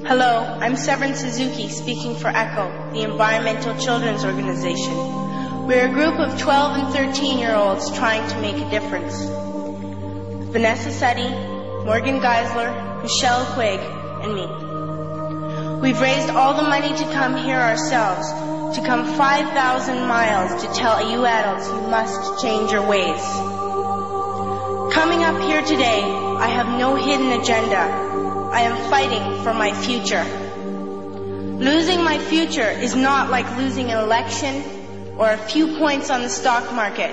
Hello, I'm Severn Suzuki, speaking for ECHO, the Environmental Children's Organization. We're a group of 12 and 13-year-olds trying to make a difference. Vanessa Setti, Morgan Geisler, Michelle Quigg, and me. We've raised all the money to come here ourselves, to come 5,000 miles to tell you adults you must change your ways. Coming up here today, I have no hidden agenda. I am fighting for my future. Losing my future is not like losing an election or a few points on the stock market.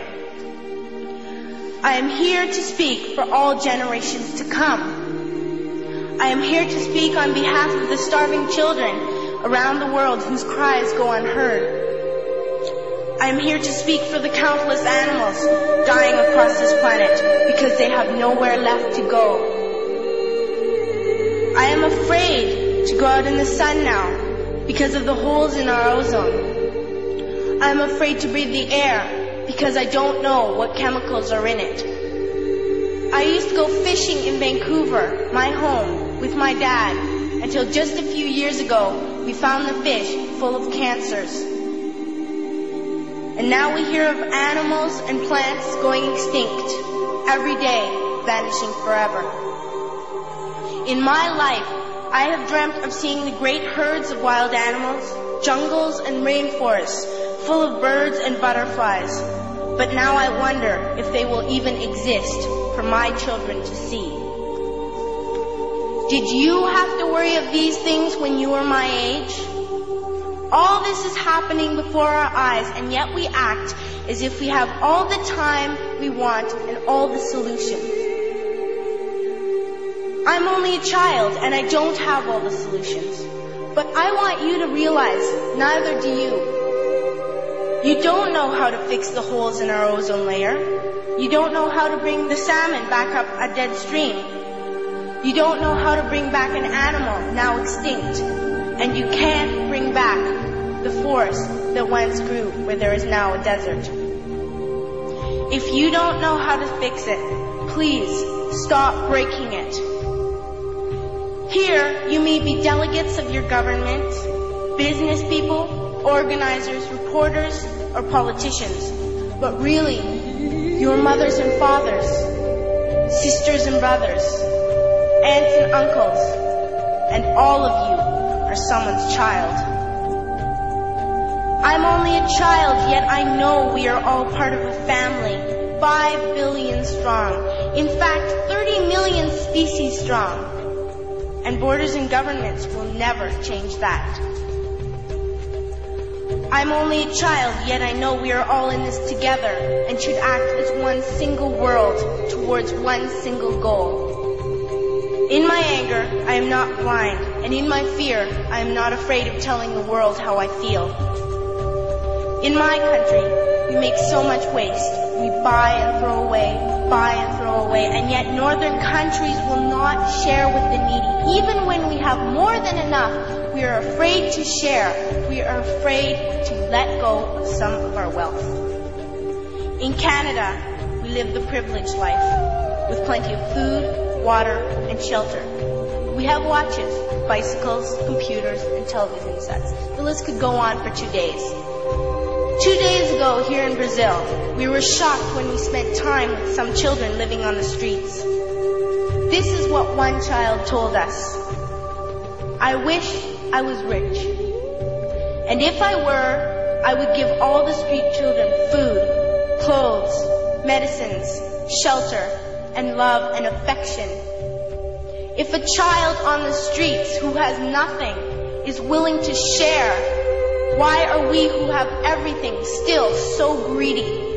I am here to speak for all generations to come. I am here to speak on behalf of the starving children around the world whose cries go unheard. I am here to speak for the countless animals dying across this planet because they have nowhere left to go. I am afraid to go out in the sun now because of the holes in our ozone. I am afraid to breathe the air because I don't know what chemicals are in it. I used to go fishing in Vancouver, my home, with my dad, until just a few years ago we found the fish full of cancers. And now we hear of animals and plants going extinct, every day vanishing forever. In my life, I have dreamt of seeing the great herds of wild animals, jungles and rainforests full of birds and butterflies. But now I wonder if they will even exist for my children to see. Did you have to worry of these things when you were my age? All this is happening before our eyes, and yet we act as if we have all the time we want and all the solutions. I'm only a child and I don't have all the solutions. But I want you to realize neither do you. You don't know how to fix the holes in our ozone layer. You don't know how to bring the salmon back up a dead stream. You don't know how to bring back an animal now extinct. And you can't bring back the forest that once grew where there is now a desert. If you don't know how to fix it, please stop breaking it. Here, you may be delegates of your government, business people, organizers, reporters, or politicians, but really, your mothers and fathers, sisters and brothers, aunts and uncles, and all of you are someone's child. I'm only a child, yet I know we are all part of a family, 5 billion strong, in fact, 30 million species strong. And borders and governments will never change that. I'm only a child, yet I know we are all in this together and should act as one single world towards one single goal. In my anger, I am not blind, and in my fear, I am not afraid of telling the world how I feel. In my country, we make so much waste. We buy and throw away, and yet northern countries will not share with the needy. Even when we have more than enough, we are afraid to share. We are afraid to let go of some of our wealth. In Canada, we live the privileged life, with plenty of food, water, and shelter. We have watches, bicycles, computers, and television sets. The list could go on for 2 days. 2 days ago, here in Brazil, we were shocked when we spent time with some children living on the streets. This is what one child told us. I wish I was rich. And if I were, I would give all the street children food, clothes, medicines, shelter, and love and affection. If a child on the streets who has nothing is willing to share, why are we who have everything still so greedy?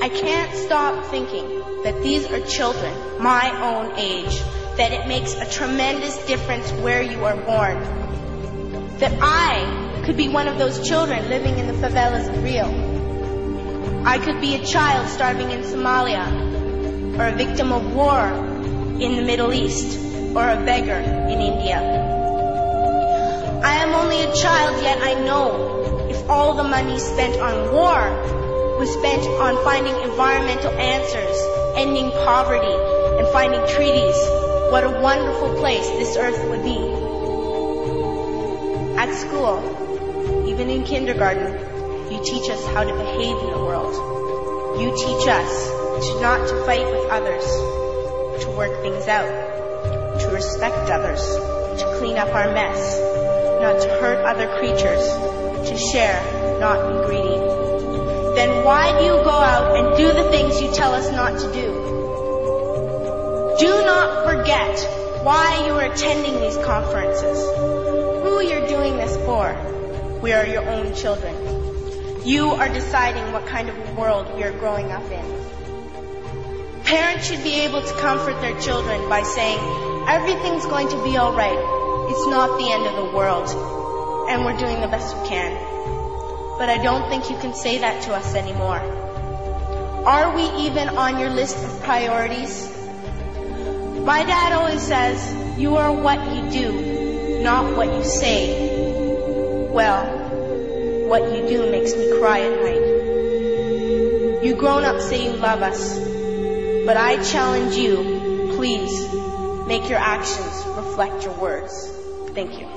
I can't stop thinking that these are children my own age, that it makes a tremendous difference where you are born. That I could be one of those children living in the favelas of Rio. I could be a child starving in Somalia, or a victim of war in the Middle East, or a beggar in India. I am only a child, yet I know if all the money spent on war was spent on finding environmental answers, ending poverty, and finding treaties, what a wonderful place this earth would be. At school, even in kindergarten, you teach us how to behave in the world. You teach us not to fight with others, to work things out, to respect others, to clean up our mess, not to hurt other creatures, to share, not be greedy. Then why do you go out and do the things you tell us not to do? Do not forget why you are attending these conferences, who you're doing this for. We are your own children. You are deciding what kind of world we are growing up in. Parents should be able to comfort their children by saying, everything's going to be all right. It's not the end of the world, and we're doing the best we can. But I don't think you can say that to us anymore. Are we even on your list of priorities? My dad always says, you are what you do, not what you say. Well, what you do makes me cry at night. You grown-ups say you love us, but I challenge you, please, make your actions reflect your words. Thank you.